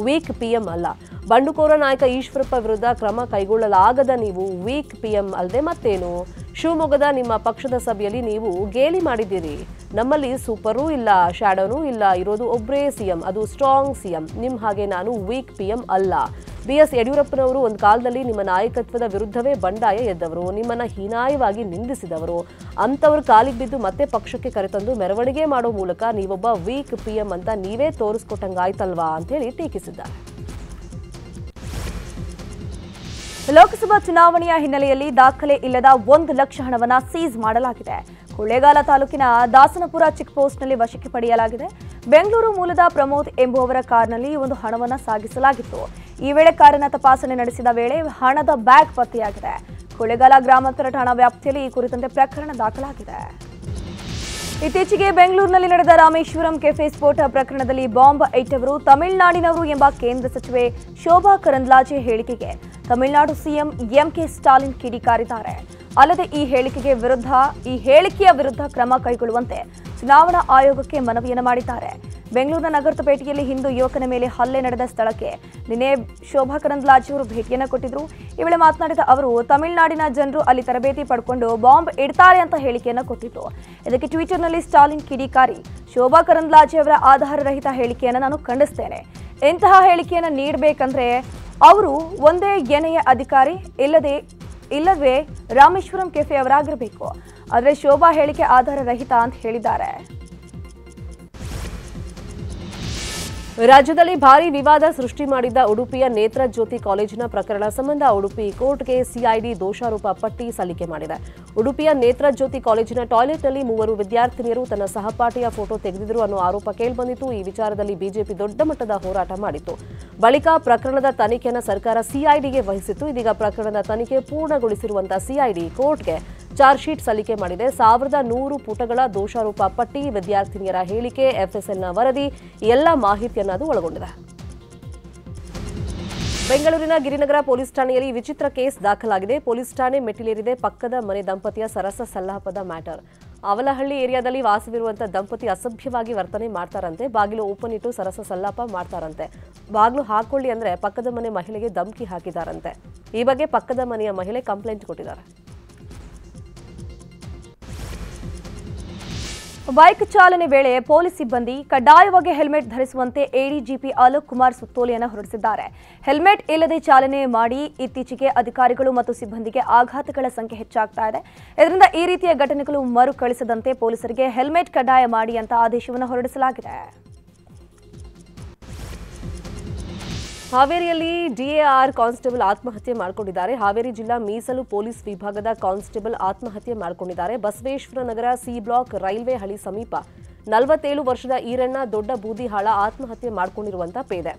ವೀಕ್ ಪಿಎಂ ಅಲ್ಲ. ಬಂಡುಕೋರ ನಾಯಕ ಈಶ್ವರಪ್ಪ ವಿರುದ್ಧ ಕ್ರಮ ಕೈಗೊಳ್ಳಲಾಗದ ನೀವು ವೀಕ್ ಪಿಎಂ ಅಲ್ಲದೆ ಮತ್ತೇನು? ಶಿವಮೊಗ್ಗದ ನಿಮ್ಮ ಪಕ್ಷದ ಸಭೆಯಲ್ಲಿ ನೀವು ಗೇಲಿ ಮಾಡಿದ್ದೀರಿ. ನಮ್ಮಲ್ಲಿ ಸೂಪರೂ ಇಲ್ಲ, ಶ್ಯಾಡೋನೂ ಇಲ್ಲ, ಇರೋದು ಒಬ್ಬರೇ ಸಿಎಂ, ಅದು ಸ್ಟ್ರಾಂಗ್ ಸಿಎಂ. ನಿಮ್ಮ ಹಾಗೆ ನಾನು ವೀಕ್ ಪಿಎಂ ಅಲ್ಲ. BS ಯಡಿಯೂರಪ್ಪನವರು ಒಂದು ಕಾಲದಲ್ಲಿ ನಿಮ್ಮ ನಾಯಕತ್ವದ ವಿರುದ್ಧವೇ ಬಂಡಾಯ ಎದ್ದವರು, ನಿಮ್ಮನ್ನ ಹೀನಾಯವಾಗಿ ನಿಂದಿಸಿದವರು. ಅಂಥವ್ರು ಕಾಲಿಗೆ ಬಿದ್ದು ಮತ್ತೆ ಪಕ್ಷಕ್ಕೆ ಕರೆತಂದು ಮೆರವಣಿಗೆ ಮಾಡೋ ಮೂಲಕ ನೀವೊಬ್ಬ ವೀಕ್ ಪಿಎಂ ಅಂತ ನೀವೇ ತೋರಿಸ್ಕೊಟ್ಟಂಗಾಯ್ತಲ್ವಾ ಅಂತ ಹೇಳಿ ಟೀಕಿಸಿದ್ದಾರೆ. ಲೋಕಸಭಾ ಚುನಾವಣೆಯ ಹಿನ್ನೆಲೆಯಲ್ಲಿ ದಾಖಲೆ ಇಲ್ಲದ 1 ಲಕ್ಷ ಹಣವನ್ನು ಸೀಸ್ ಮಾಡಲಾಗಿದೆ. ಕೊಳ್ಳೇಗಾಲ ತಾಲೂಕಿನ ದಾಸನಪುರ ಚೆಕ್ ಪೋಸ್ಟ್ನಲ್ಲಿ ವಶಕ್ಕೆ ಪಡೆಯಲಾಗಿದೆ. ಬೆಂಗಳೂರು ಮೂಲದ ಪ್ರಮೋದ್ ಎಂಬುವವರ ಕಾರ್ನಲ್ಲಿ ಒಂದು ಹಣವನ್ನು ಸಾಗಿಸಲಾಗಿತ್ತು. ಈ ವೇಳೆ ಕಾರಿನ ತಪಾಸಣೆ ನಡೆಸಿದ ವೇಳೆ ಹಣದ ಬ್ಯಾಗ್ ಪತ್ತೆಯಾಗಿದೆ. ಕೊಳ್ಳೇಗಾಲ ಗ್ರಾಮಾಂತರ ಠಾಣಾ ವ್ಯಾಪ್ತಿಯಲ್ಲಿ ಈ ಕುರಿತಂತೆ ಪ್ರಕರಣ ದಾಖಲಾಗಿದೆ. ಇತ್ತೀಚೆಗೆ ಬೆಂಗಳೂರಿನಲ್ಲಿ ನಡೆದ ರಾಮೇಶ್ವರಂ ಕೆಫೆ ಸ್ಫೋಟ ಪ್ರಕರಣದಲ್ಲಿ ಬಾಂಬ್ ಇಟ್ಟವರು ತಮಿಳುನಾಡಿನವರು ಎಂಬ ಕೇಂದ್ರ ಸಚಿವೆ ಶೋಭಾ ಕರಂದ್ಲಾಜೆ ಹೇಳಿಕೆಗೆ ತಮಿಳುನಾಡು ಸಿಎಂ MK ಸ್ಟಾಲಿನ್ ಕಿಡಿಕಾರಿದ್ದಾರೆ. ಅಲ್ಲದೆ ಈ ಹೇಳಿಕೆಯ ವಿರುದ್ಧ ಕ್ರಮ ಕೈಗೊಳ್ಳುವಂತೆ ಚುನಾವಣಾ ಆಯೋಗಕ್ಕೆ ಮನವಿಯನ್ನು ಮಾಡಿದ್ದಾರೆ. ಬೆಂಗಳೂರಿನ ನಗರಪೇಟೆಯಲ್ಲಿ ಹಿಂದೂ ಯುವಕನ ಮೇಲೆ ಹಲ್ಲೆ ನಡೆದ ಸ್ಥಳಕ್ಕೆ ನಿನ್ನೆ ಶೋಭಾ ಕರಂದ್ಲಾಜೆ ಅವರು ಭೇಟಿಯನ್ನು ಕೊಟ್ಟಿದ್ರು. ಈ ವೇಳೆ ಮಾತನಾಡಿದ ಅವರು, ತಮಿಳುನಾಡಿನ ಜನರು ಅಲ್ಲಿ ತರಬೇತಿ ಪಡ್ಕೊಂಡು ಬಾಂಬ್ ಇಡ್ತಾರೆ ಅಂತ ಹೇಳಿಕೆಯನ್ನು ಕೊಟ್ಟಿದ್ರು. ಇದಕ್ಕೆ ಟ್ವಿಟರ್ನಲ್ಲಿ ಸ್ಟಾಲಿನ್ ಕಿಡಿಕಾರಿ, ಶೋಭಾ ಕರಂದ್ಲಾಜೆ ಅವರ ಆಧಾರರಹಿತ ಹೇಳಿಕೆಯನ್ನು ನಾನು ಖಂಡಿಸ್ತೇನೆ. ಇಂತಹ ಹೇಳಿಕೆಯನ್ನು ನೀಡಬೇಕಂದ್ರೆ ಅವರು ಒಂದೇ ಎನೆಯ ಅಧಿಕಾರಿ ಇಲ್ಲವೇ ರಾಮೇಶ್ವರಂ ಕೆಫೆ ಅವರಾಗಿರಬೇಕು. ಆದರೆ ಶೋಭಾ ಹೇಳಿಕೆ ಆಧಾರ ರಹಿತ ಅಂತ ಹೇಳಿದ್ದಾರೆ. ರಾಜ್ಯದಲ್ಲಿ ಭಾರೀ ವಿವಾದ ಸೃಷ್ಟಿ ಮಾಡಿದ್ದ ಉಡುಪಿಯ ನೇತ್ರ ಜ್ಯೋತಿ ಕಾಲೇಜಿನ ಪ್ರಕರಣ ಸಂಬಂಧ ಉಡುಪಿ ಕೋರ್ಟ್ಗೆ ಸಿಐಡಿ ದೋಷಾರೋಪ ಪಟ್ಟಿ ಸಲ್ಲಿಕೆ ಮಾಡಿದೆ. ಉಡುಪಿಯ ನೇತ್ರ ಜ್ಯೋತಿ ಕಾಲೇಜಿನ ಟಾಯ್ಲೆಟ್ನಲ್ಲಿ 3 ವಿದ್ಯಾರ್ಥಿನಿಯರು ತನ್ನ ಸಹಪಾಠಿಯ ಫೋಟೋ ತೆಗೆದಿದ್ರು ಅನ್ನೋ ಆರೋಪ ಕೇಳಿಬಂದಿತ್ತು. ಈ ವಿಚಾರದಲ್ಲಿ ಬಿಜೆಪಿ ದೊಡ್ಡ ಮಟ್ಟದ ಹೋರಾಟ ಮಾಡಿತ್ತು. ಬಳಿಕ ಪ್ರಕರಣದ ತನಿಖೆಯನ್ನು ಸರ್ಕಾರ ಸಿಐಡಿಗೆ ವಹಿಸಿತ್ತು. ಇದೀಗ ಪ್ರಕರಣದ ತನಿಖೆ ಪೂರ್ಣಗೊಳಿಸಿರುವಂತಹ ಸಿಐಡಿ ಕೋರ್ಟ್ಗೆ ಚಾರ್ಜ್ ಶೀಟ್ ಸಲ್ಲಿಕೆ ಮಾಡಿದೆ. 1100 ಪುಟಗಳ ದೋಷಾರೋಪ ಪಟ್ಟಿ, ವಿದ್ಯಾರ್ಥಿನಿಯರ ಹೇಳಿಕೆ, FSLನ ವರದಿ ಎಲ್ಲ ಮಾಹಿತಿಯನ್ನು ಅದು ಒಳಗೊಂಡಿದೆ. ಬೆಂಗಳೂರಿನ ಗಿರಿನಗರ ಪೊಲೀಸ್ ಠಾಣೆಯಲ್ಲಿ ವಿಚಿತ್ರ ಕೇಸ್ ದಾಖಲಾಗಿದೆ. ಪೊಲೀಸ್ ಠಾಣೆ ಮೆಟ್ಟಿಲೇರಿದೆ ಪಕ್ಕದ ಮನೆ ದಂಪತಿಯ ಸರಸ ಸಲ್ಲಾಪದ ಮ್ಯಾಟರ್. ಅವಲಹಳ್ಳಿ ಏರಿಯಾದಲ್ಲಿ ವಾಸವಿರುವಂತಹ ದಂಪತಿ ಅಸಭ್ಯವಾಗಿ ವರ್ತನೆ ಮಾಡ್ತಾರಂತೆ. ಬಾಗಿಲು ಓಪನ್ ಇಟ್ಟು ಸರಸ ಸಲ್ಲಾಪ ಮಾಡ್ತಾರಂತೆ. ಬಾಗಿಲು ಹಾಕೊಳ್ಳಿ ಅಂದ್ರೆ ಪಕ್ಕದ ಮನೆ ಮಹಿಳೆಗೆ ಧಮಕಿ ಹಾಕಿದಾರಂತೆ. ಈ ಬಗ್ಗೆ ಪಕ್ಕದ ಮನೆಯ ಮಹಿಳೆ ಕಂಪ್ಲೇಂಟ್ ಕೊಟ್ಟಿದ್ದಾರೆ. ಬೈಕ್ ಚಾಲನೆ ವೇಳೆ ಪೊಲೀಸ್ ಸಿಬ್ಬಂದಿ ಕಡ್ಡಾಯವಾಗಿ ಹೆಲ್ಮೆಟ್ ಧರಿಸುವಂತೆ ಎಡಿಜಿಪಿ ಅಲೋಕ್ ಕುಮಾರ್ ಸುತ್ತೋಲೆಯನ್ನು ಹೊರಡಿಸಿದ್ದಾರೆ. ಹೆಲ್ಮೆಟ್ ಇಲ್ಲದೆ ಚಾಲನೆ ಮಾಡಿ ಇತ್ತೀಚೆಗೆ ಅಧಿಕಾರಿಗಳು ಮತ್ತು ಸಿಬ್ಬಂದಿಗೆ ಆಘಾತಗಳ ಸಂಖ್ಯೆ ಹೆಚ್ಚಾಗ್ತಾ ಇದೆ. ಇದರಿಂದ ಈ ರೀತಿಯ ಘಟನೆಗಳು ಮರುಕಳಿಸದಂತೆ ಪೊಲೀಸರಿಗೆ ಹೆಲ್ಮೆಟ್ ಕಡ್ಡಾಯ ಮಾಡಿ ಅಂತ ಆದೇಶವನ್ನು ಹೊರಡಿಸಲಾಗಿದೆ. ಹಾವೇರಿಯಲ್ಲಿ ಡಿಎಆರ್ ಕಾನ್ಸ್ಟೇಬಲ್ ಆತ್ಮಹತ್ಯೆ ಮಾಡಿಕೊಂಡಿದ್ದಾರೆ. ಹಾವೇರಿ ಜಿಲ್ಲಾ ಮೀಸಲು ಪೊಲೀಸ್ ವಿಭಾಗದ ಕಾನ್ಸ್ಟೇಬಲ್ ಆತ್ಮಹತ್ಯೆ ಮಾಡಿಕೊಂಡಿದ್ದಾರೆ. Basaveshwara Nagar C block railway ಹಳಿ ಸಮೀಪ 47 ವರ್ಷದ ಈರಣ್ಣ ದೊಡ್ಡ ಬೂದಿಹಾಳ ಆತ್ಮಹತ್ಯೆ ಮಾಡಿಕೊಂಡಿರುವಂತಹ ಪೇದೆ.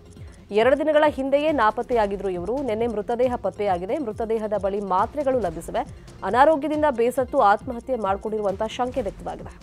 2 ದಿನಗಳ ಹಿಂದೆಯೇ ನಾಪತ್ತೆಯಾಗಿದ್ರು ಇವರು. ನಿನ್ನೆ ಮೃತದೇಹ ಪತ್ತೆಯಾಗಿದೆ. ಮೃತದೇಹದ ಬಳಿ ಮಾತ್ರೆಗಳು ಲಭಿಸಿವೆ. ಅನಾರೋಗ್ಯದಿಂದ ಬೇಸತ್ತು ಆತ್ಮಹತ್ಯೆ ಮಾಡಿಕೊಂಡಿರುವಂತಹ ಶಂಕೆ ವ್ಯಕ್ತವಾಗಿದೆ.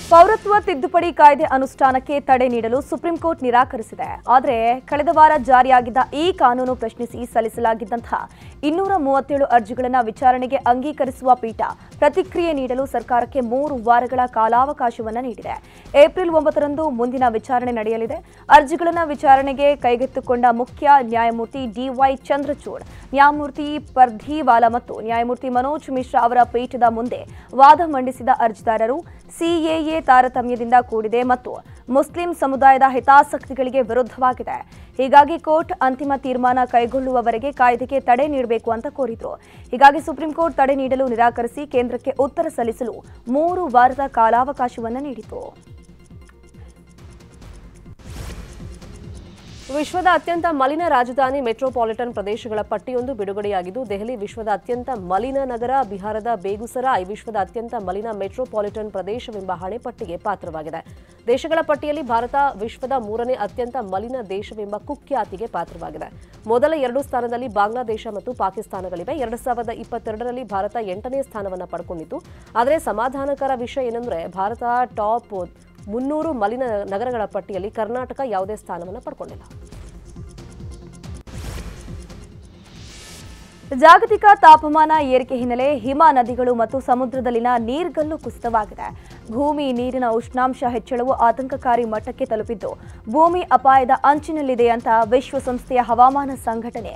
ಪೌರತ್ವ ತಿದ್ದುಪಡಿ ಕಾಯ್ದೆ ಅನುಷ್ಠಾನಕ್ಕೆ ತಡೆ ನೀಡಲು ಸುಪ್ರೀಂ ಕೋರ್ಟ್ ನಿರಾಕರಿಸಿದೆ. ಆದರೆ ಕಳೆದ ವಾರ ಜಾರಿಯಾಗಿದ್ದ ಈ ಕಾನೂನು ಪ್ರಶ್ನಿಸಿ ಸಲ್ಲಿಸಲಾಗಿದ್ದಂತಹ 237 ಅರ್ಜಿಗಳನ್ನು ವಿಚಾರಣೆಗೆ ಅಂಗೀಕರಿಸುವ ಪೀಠ ಪ್ರತಿಕ್ರಿಯೆ ನೀಡಲು ಸರ್ಕಾರಕ್ಕೆ 3 ವಾರಗಳ ಕಾಲಾವಕಾಶವನ್ನು ನೀಡಿದೆ. ಏಪ್ರಿಲ್ 9ರಂದು ಮುಂದಿನ ವಿಚಾರಣೆ ನಡೆಯಲಿದೆ. ಅರ್ಜಿಗಳನ್ನು ವಿಚಾರಣೆಗೆ ಕೈಗೆತ್ತಿಕೊಂಡ ಮುಖ್ಯ ನ್ಯಾಯಮೂರ್ತಿ ಡಿವೈ ಚಂದ್ರಚೂಡ್, ನ್ಯಾಯಮೂರ್ತಿ ಪರ್ಧಿವಾಲಾ ಮತ್ತು ನ್ಯಾಯಮೂರ್ತಿ ಮನೋಜ್ ಮಿಶ್ರಾ ಅವರ ಪೀಠದ ಮುಂದೆ ವಾದ ಮಂಡಿಸಿದ ಅರ್ಜಿದಾರರು ಸಿಎಎ ತಾರತಮ್ಯದಿಂದ ಕೂಡಿದೆ ಮತ್ತು ಮುಸ್ಲಿಂ ಸಮುದಾಯದ ಹಿತಾಸಕ್ತಿಗಳಿಗೆ ವಿರುದ್ಧವಾಗಿದೆ. ಹೀಗಾಗಿ ಕೋರ್ಟ್ ಅಂತಿಮ ತೀರ್ಮಾನ ಕೈಗೊಳ್ಳುವವರೆಗೆ ಕಾಯ್ದೆಗೆ ತಡೆ ನೀಡಬೇಕು ಅಂತ ಕೋರಿದ್ರು. ಹೀಗಾಗಿ ಸುಪ್ರೀಂ ಕೋರ್ಟ್ ತಡೆ ನೀಡಲು ನಿರಾಕರಿಸಿ ಕೇಂದ್ರಕ್ಕೆ ಉತ್ತರ ಸಲ್ಲಿಸಲು 3 ವಾರದ ಕಾಲಾವಕಾಶವನ್ನು ನೀಡಿತು. ವಿಶ್ವದ ಅತ್ಯಂತ ಮಲಿನ ರಾಜಧಾನಿ ಮೆಟ್ರೋಪಾಲಿಟನ್ ಪ್ರದೇಶಗಳ ಪಟ್ಟಿಯೊಂದು ಬಿಡುಗಡೆಯಾಗಿದ್ದು, ದೆಹಲಿ ವಿಶ್ವದ ಅತ್ಯಂತ ಮಲಿನ ನಗರ, ಬಿಹಾರದ ಬೇಗುಸರಾಯ್ ವಿಶ್ವದ ಅತ್ಯಂತ ಮಲಿನ ಮೆಟ್ರೋಪಾಲಿಟನ್ ಪ್ರದೇಶವೆಂಬ ಹಣೆಪಟ್ಟಿಗೆ ಪಾತ್ರವಾಗಿದೆ. ದೇಶಗಳ ಪಟ್ಟಿಯಲ್ಲಿ ಭಾರತ ವಿಶ್ವದ 3ನೇ ಅತ್ಯಂತ ಮಲಿನ ದೇಶವೆಂಬ ಕುಖ್ಯಾತಿಗೆ ಪಾತ್ರವಾಗಿದೆ. ಮೊದಲ 2 ಸ್ಥಾನದಲ್ಲಿ ಬಾಂಗ್ಲಾದೇಶ ಮತ್ತು ಪಾಕಿಸ್ತಾನಗಳಿವೆ. 2022ರಲ್ಲಿ ಭಾರತ 8ನೇ ಸ್ಥಾನವನ್ನು ಪಡ್ಕೊಂಡಿತ್ತು. ಆದರೆ ಸಮಾಧಾನಕರ ವಿಷಯ ಏನಂದ್ರೆ, ಭಾರತ ಟಾಪ್ 300 ಮಲಿನ ನಗರಗಳ ಪಟ್ಟಿಯಲ್ಲಿ ಕರ್ನಾಟಕ ಯಾವುದೇ ಸ್ಥಾನವನ್ನು ಪಡ್ಕೊಂಡಿಲ್ಲ. ಜಾಗತಿಕ ತಾಪಮಾನ ಏರಿಕೆ ಹಿನ್ನೆಲೆ ಹಿಮ ನದಿಗಳು ಮತ್ತು ಸಮುದ್ರದಲ್ಲಿನ ನೀರ್ಗಲ್ಲು ಕುಸಿತವಾಗಿದೆ. ಭೂಮಿ ನೀರಿನ ಉಷ್ಣಾಂಶ ಹೆಚ್ಚಳವು ಆತಂಕಕಾರಿ ಮಟ್ಟಕ್ಕೆ ತಲುಪಿದ್ದು, ಭೂಮಿ ಅಪಾಯದ ಅಂಚಿನಲ್ಲಿದೆ ಅಂತ ವಿಶ್ವಸಂಸ್ಥೆಯ ಹವಾಮಾನ ಸಂಘಟನೆ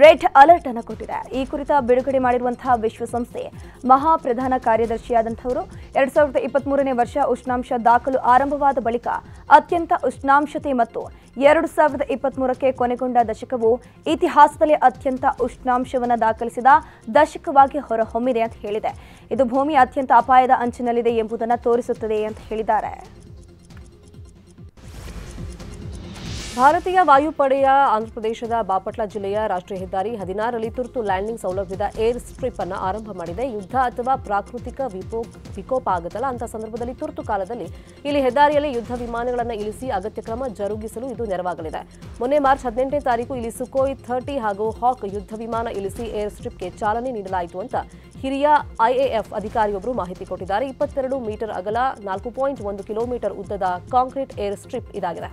ರೆಡ್ ಅಲರ್ಟ್ ಅನ್ನು ಕೊಟ್ಟಿದೆ. ಈ ಕುರಿತ ಬಿಡುಗಡೆ ಮಾಡಿರುವಂತಹ ವಿಶ್ವಸಂಸ್ಥೆ ಮಹಾ ಪ್ರಧಾನ ಕಾರ್ಯದರ್ಶಿಯಾದಂಥವರು 2023ನೇ ವರ್ಷ ಉಷ್ಣಾಂಶ ದಾಖಲು ಆರಂಭವಾದ ಬಳಿಕ ಅತ್ಯಂತ ಉಷ್ಣಾಂಶತೆ ಮತ್ತು 2023ಕ್ಕೆ ಕೊನೆಗೊಂಡ ದಶಕವು ಇತಿಹಾಸದಲ್ಲಿ ಅತ್ಯಂತ ಉಷ್ಣಾಂಶವನ್ನು ದಾಖಲಿಸಿದ ದಶಕವಾಗಿ ಹೊರಹೊಮ್ಮಿದೆ ಅಂತ ಹೇಳಿದೆ. ಇದು ಭೂಮಿ ಅತ್ಯಂತ ಅಪಾಯದ ಅಂಚಿನಲ್ಲಿದೆ ಎಂಬುದನ್ನು ತೋರಿಸುತ್ತದೆ ಅಂತ ಹೇಳಿದ್ದಾರೆ. ಭಾರತೀಯ ವಾಯುಪಡೆಯ ಆಂಧ್ರಪ್ರದೇಶದ ಬಾಪಟ್ಲ ಜಿಲ್ಲೆಯ ರಾಷ್ಟ್ರೀಯ ಹೆದ್ದಾರಿ 16ರಲ್ಲಿ ತುರ್ತು ಲ್ಯಾಂಡಿಂಗ್ ಸೌಲಭ್ಯದ ಏರ್ ಸ್ಟ್ರಿಪ್ ಅನ್ನು ಆರಂಭ ಮಾಡಿದೆ. ಯುದ್ಧ ಅಥವಾ ಪ್ರಾಕೃತಿಕ ವಿಕೋಪ ಆಗುತ್ತಲ್ಲ ಅಂತ ಸಂದರ್ಭದಲ್ಲಿ ತುರ್ತು ಕಾಲದಲ್ಲಿ ಇಲ್ಲಿ ಹೆದ್ದಾರಿಯಲ್ಲಿ ಯುದ್ಧ ವಿಮಾನಗಳನ್ನು ಇಳಿಸಿ ಅಗತ್ಯ ಕ್ರಮ ಜರುಗಿಸಲು ಇದು ನೆರವಾಗಲಿದೆ. ಮೊನ್ನೆ ಮಾರ್ಚ್ 18ನೇ ತಾರೀಕು ಇಲ್ಲಿ ಸುಖೋಯ್ 30 ಹಾಗೂ ಹಾಕ್ ಯುದ್ಧ ವಿಮಾನ ಇಳಿಸಿ ಏರ್ ಸ್ಟ್ರಿಪ್ಗೆ ಚಾಲನೆ ನೀಡಲಾಯಿತು ಅಂತ ಹಿರಿಯ ಐಎಎಫ್ ಅಧಿಕಾರಿಯೊಬ್ಬರು ಮಾಹಿತಿ ಕೊಟ್ಟಿದ್ದಾರೆ. 22 ಮೀಟರ್ ಅಗಲ 4.1 ಕಿಲೋಮೀಟರ್ ಉದ್ದದ ಕಾಂಕ್ರೀಟ್ ಏರ್ ಸ್ಟ್ರಿಪ್ ಇದಾಗಿದೆ.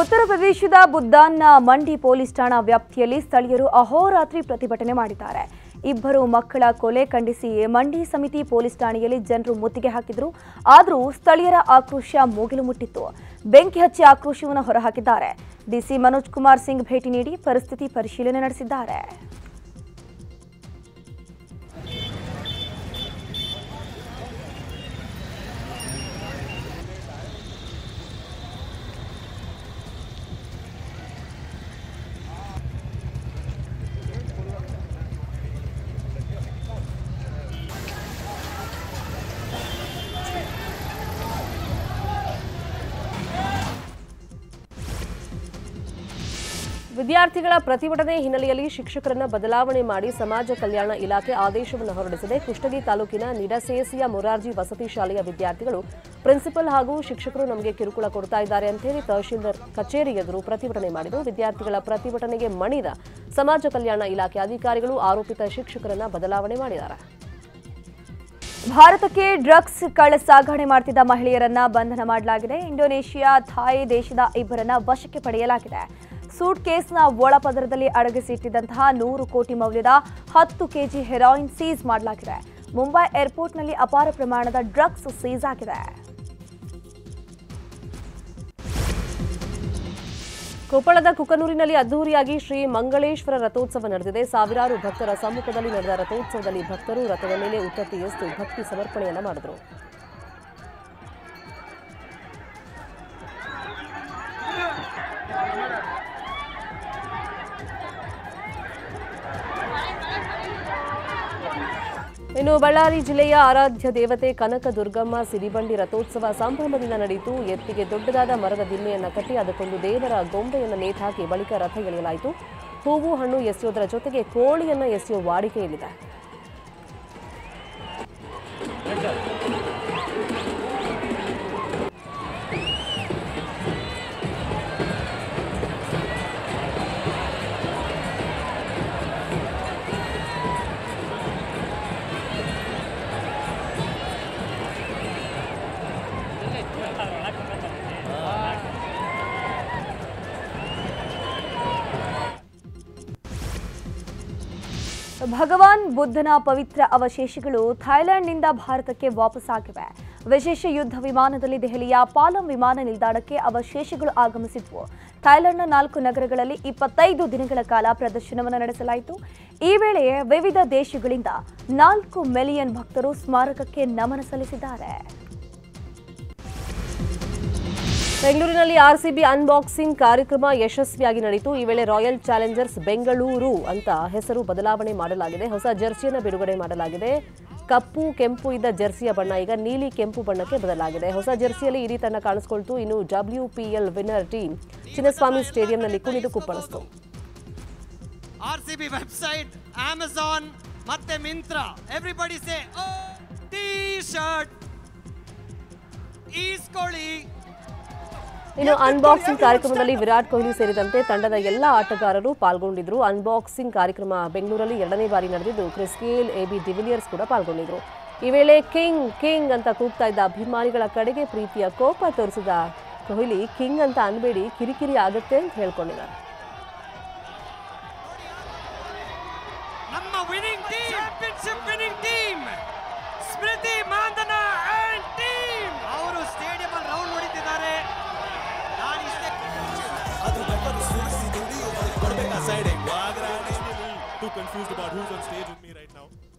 ಉತ್ತರ ಪ್ರದೇಶದ ಬುದ್ದಾನ್ನ ಮಂಡಿ ಪೊಲೀಸ್ ಠಾಣಾ ವ್ಯಾಪ್ತಿಯಲ್ಲಿ ಸ್ಥಳೀಯರು ಅಹೋರಾತ್ರಿ ಪ್ರತಿಭಟನೆ ಮಾಡಿದ್ದಾರೆ. 2 ಮಕ್ಕಳ ಕೊಲೆ ಖಂಡಿಸಿ ಮಂಡಿ ಸಮಿತಿ ಪೊಲೀಸ್ ಠಾಣೆಯಲ್ಲಿ ಜನರು ಮುತ್ತಿಗೆ ಹಾಕಿದ್ರು. ಆದರೂ ಸ್ಥಳೀಯರ ಆಕ್ರೋಶ ಮುಗಿಲು ಮುಟ್ಟಿತ್ತು. ಬೆಂಕಿ ಹಚ್ಚಿ ಆಕ್ರೋಶವನ್ನು ಹೊರಹಾಕಿದ್ದಾರೆ. ಡಿಸಿ ಮನೋಜ್ ಕುಮಾರ್ ಸಿಂಗ್ ಭೇಟಿ ನೀಡಿ ಪರಿಸ್ಥಿತಿ ಪರಿಶೀಲನೆ ನಡೆಸಿದ್ದಾರೆ. ವಿದ್ಯಾರ್ಥಿಗಳ ಪ್ರತಿಭಟನೆ ಹಿನ್ನೆಲೆಯಲ್ಲಿ ಶಿಕ್ಷಕರನ್ನ ಬದಲಾವಣೆ ಮಾಡಿ ಸಮಾಜ ಕಲ್ಯಾಣ ಇಲಾಖೆ ಆದೇಶವನ್ನು ಹೊರಡಿಸಿದೆ. ಕುಷ್ಟಗಿ ತಾಲೂಕಿನ ನಿಡಸೇಸಿಯ ಮೊರಾರ್ಜಿ ವಸತಿ ಶಾಲೆಯ ವಿದ್ಯಾರ್ಥಿಗಳು ಪ್ರಿನ್ಸಿಪಲ್ ಹಾಗೂ ಶಿಕ್ಷಕರು ನಮಗೆ ಕಿರುಕುಳ ಕೊಡ್ತಾ ಇದ್ದಾರೆ ಅಂತ ಹೇಳಿ ತಹಶೀಲ್ದಾರ್ ಕಚೇರಿ ಎದುರು ಪ್ರತಿಭಟನೆ ಮಾಡಿದರು. ವಿದ್ಯಾರ್ಥಿಗಳ ಪ್ರತಿಭಟನೆಗೆ ಮಣಿದ ಸಮಾಜ ಕಲ್ಯಾಣ ಇಲಾಖೆ ಅಧಿಕಾರಿಗಳು ಆರೋಪಿತ ಶಿಕ್ಷಕರನ್ನ ಬದಲಾವಣೆ ಮಾಡಿದ್ದಾರೆ. ಭಾರತಕ್ಕೆ ಡ್ರಗ್ಸ್ ಕಳ್ಳ ಸಾಗಣೆ ಮಾಡುತ್ತಿದ್ದ ಮಹಿಳೆಯರನ್ನ ಬಂಧನ ಮಾಡಲಾಗಿದೆ. ಇಂಡೋನೇಷಿಯಾ, ಥಾಯ್ ದೇಶದ 2ರನ್ನ ವಶಕ್ಕೆ ಪಡೆಯಲಾಗಿದೆ. ಸೂಟ್ ಕೇಸ್ನ ಒಳಪದರದಲ್ಲಿ ಅಡಗಿಸಿಟ್ಟಿದ್ದಂತಹ 100 ಕೋಟಿ ಮೌಲ್ಯದ 10 ಕೆಜಿ ಹೆರಾಯಿನ್ ಸೀಸ್ ಮಾಡಲಾಗಿದೆ. ಮುಂಬೈ ಏರ್ಪೋರ್ಟ್ನಲ್ಲಿ ಅಪಾರ ಪ್ರಮಾಣದ ಡ್ರಗ್ಸ್ ಸೀಸ್ ಆಗಿದೆ. ಕೊಪ್ಪಳದ ಕುಕನೂರಿನಲ್ಲಿ ಅದ್ದೂರಿಯಾಗಿ ಶ್ರೀ ಮಂಗಳೇಶ್ವರ ರಥೋತ್ಸವ ನಡೆದಿದೆ. ಸಾವಿರಾರು ಭಕ್ತರ ಸಮ್ಮುಖದಲ್ಲಿ ನಡೆದ ರಥೋತ್ಸವದಲ್ಲಿ ಭಕ್ತರು ರಥದ ಮೇಲೆ ಉತ್ತತ್ತಿ ಎಸ್ತು ಭಕ್ತಿ ಸಮರ್ಪಣೆಯನ್ನು ಮಾಡಿದರು. ಇನ್ನು ಬಳ್ಳಾರಿ ಜಿಲ್ಲೆಯ ಆರಾಧ್ಯ ದೇವತೆ ಕನಕ ದುರ್ಗಮ್ಮ ಸಿರಿಬಂಡಿ ರಥೋತ್ಸವ ಸಂಭ್ರಮದಿಂದ ನಡೆಯಿತು. ಎತ್ತಿಗೆ ದೊಡ್ಡದಾದ ಮರದ ದಿಮ್ಮೆಯನ್ನು ಕಟ್ಟಿ ಅದಕ್ಕೊಂದು ದೇವರ ಗೊಂಬೆಯನ್ನು ನೇತಾಕಿ ಬಳಿಕ ರಥ ಎಳೆಯಲಾಯಿತು. ಹೂವು ಹಣ್ಣು ಎಸೆಯೋದರ ಜೊತೆಗೆ ಕೋಳಿಯನ್ನು ಎಸೆಯುವ ವಾಡಿಕೆಯಲ್ಲಿದೆ. ಭಗವಾನ್ ಬುದ್ಧನ ಪವಿತ್ರ ಅವಶೇಷಗಳು ಥೈಲ್ಯಾಂಡ್ನಿಂದ ಭಾರತಕ್ಕೆ ವಾಪಸ್ಸಾಗಿವೆ. ವಿಶೇಷ ಯುದ್ಧ ವಿಮಾನದಲ್ಲಿ ದೆಹಲಿಯ ಪಾಲಂ ವಿಮಾನ ನಿಲ್ದಾಣಕ್ಕೆ ಅವಶೇಷಗಳು ಆಗಮಿಸಿದ್ವು. ಥೈಲ್ಯಾಂಡ್ನ 4 ನಗರಗಳಲ್ಲಿ 25 ದಿನಗಳ ಕಾಲ ಪ್ರದರ್ಶನವನ್ನು ನಡೆಸಲಾಯಿತು. ಈ ವೇಳೆ ವಿವಿಧ ದೇಶಗಳಿಂದ 4 ಮಿಲಿಯನ್ ಭಕ್ತರು ಸ್ಮಾರಕಕ್ಕೆ ನಮನ ಸಲ್ಲಿಸಿದ್ದಾರೆ. ಬೆಂಗಳೂರಿನಲ್ಲಿ ಆರ್ಸಿಬಿ ಅನ್ಬಾಕ್ಸಿಂಗ್ ಕಾರ್ಯಕ್ರಮ ಯಶಸ್ವಿಯಾಗಿ ನಡೆಯಿತು. ಈ ವೇಳೆ ರಾಯಲ್ ಚಾಲೆಂಜರ್ಸ್ ಬೆಂಗಳೂರು ಅಂತ ಹೆಸರು ಬದಲಾವಣೆ ಮಾಡಲಾಗಿದೆ. ಹೊಸ ಜರ್ಸಿಯನ್ನು ಬಿಡುಗಡೆ ಮಾಡಲಾಗಿದೆ. ಕಪ್ಪು ಕೆಂಪು ಇದ್ದ ಜರ್ಸಿಯ ಬಣ್ಣ ಈಗ ನೀಲಿ ಕೆಂಪು ಬಣ್ಣಕ್ಕೆ ಬದಲಾಗಿದೆ. ಹೊಸ ಜರ್ಸಿಯಲ್ಲಿ ಇಡೀ ತಂಡ ಕಾಣಿಸಿಕೊಳ್ತು. ಇನ್ನು WPL ವಿನ್ನರ್ ಟೀಮ್ ಚಿನ್ನಸ್ವಾಮಿ ಸ್ಟೇಡಿಯಂನಲ್ಲಿ ಕುಣಿದು ಕುಪ್ಪಳಿಸಿತು. ಆರ್ಸಿಬಿ ವೆಬ್ಸೈಟ್, ಅಮೆಜಾನ್ ಮತ್ತೆ ಮಿಂತ್ರಾ, ಎವ್ರಿಬಡಿ ಸೇ ಓ ಟೀ ಶರ್ಟ್ ಈಸ್ಕೊಳ್ಳಿ. ಇನ್ನು ಅನ್ಬಾಕ್ಸಿಂಗ್ ಕಾರ್ಯಕ್ರಮದಲ್ಲಿ ವಿರಾಟ್ ಕೊಹ್ಲಿ ಸೇರಿದಂತೆ ತಂಡದ ಎಲ್ಲ ಆಟಗಾರರು ಪಾಲ್ಗೊಂಡಿದ್ರು. ಅನ್ಬಾಕ್ಸಿಂಗ್ ಕಾರ್ಯಕ್ರಮ ಬೆಂಗಳೂರಲ್ಲಿ 2ನೇ ಬಾರಿ ನಡೆದಿದ್ದು ಕ್ರಿಸ್ ಗೇಲ್, AB ಡಿವಿಲಿಯರ್ಸ್ ಕೂಡ ಪಾಲ್ಗೊಂಡಿದ್ರು. ಈ ವೇಳೆ ಕಿಂಗ್ ಕಿಂಗ್ ಅಂತ ಕೂಗ್ತಾ ಇದ್ದ ಅಭಿಮಾನಿಗಳ ಕಡೆಗೆ ಪ್ರೀತಿಯ ಕೋಪ ತೋರಿಸಿದ ಕೊಹ್ಲಿ, ಕಿಂಗ್ ಅಂತ ಅನ್ಬೇಡಿ, ಕಿರಿಕಿರಿ ಆಗುತ್ತೆ ಅಂತ ಹೇಳ್ಕೊಂಡಿದ್ದಾರೆ. ನಮ್ಮ winning team, championship winning team Smriti Mandhana and team ಅವರು ಸ್ಟೇಡಿಯಂ ಅಲ್ಲಿ ರೌಂಡ್ ಹೊಡಿತಿದ್ದಾರೆ. Too confused about who's on stage with me right now.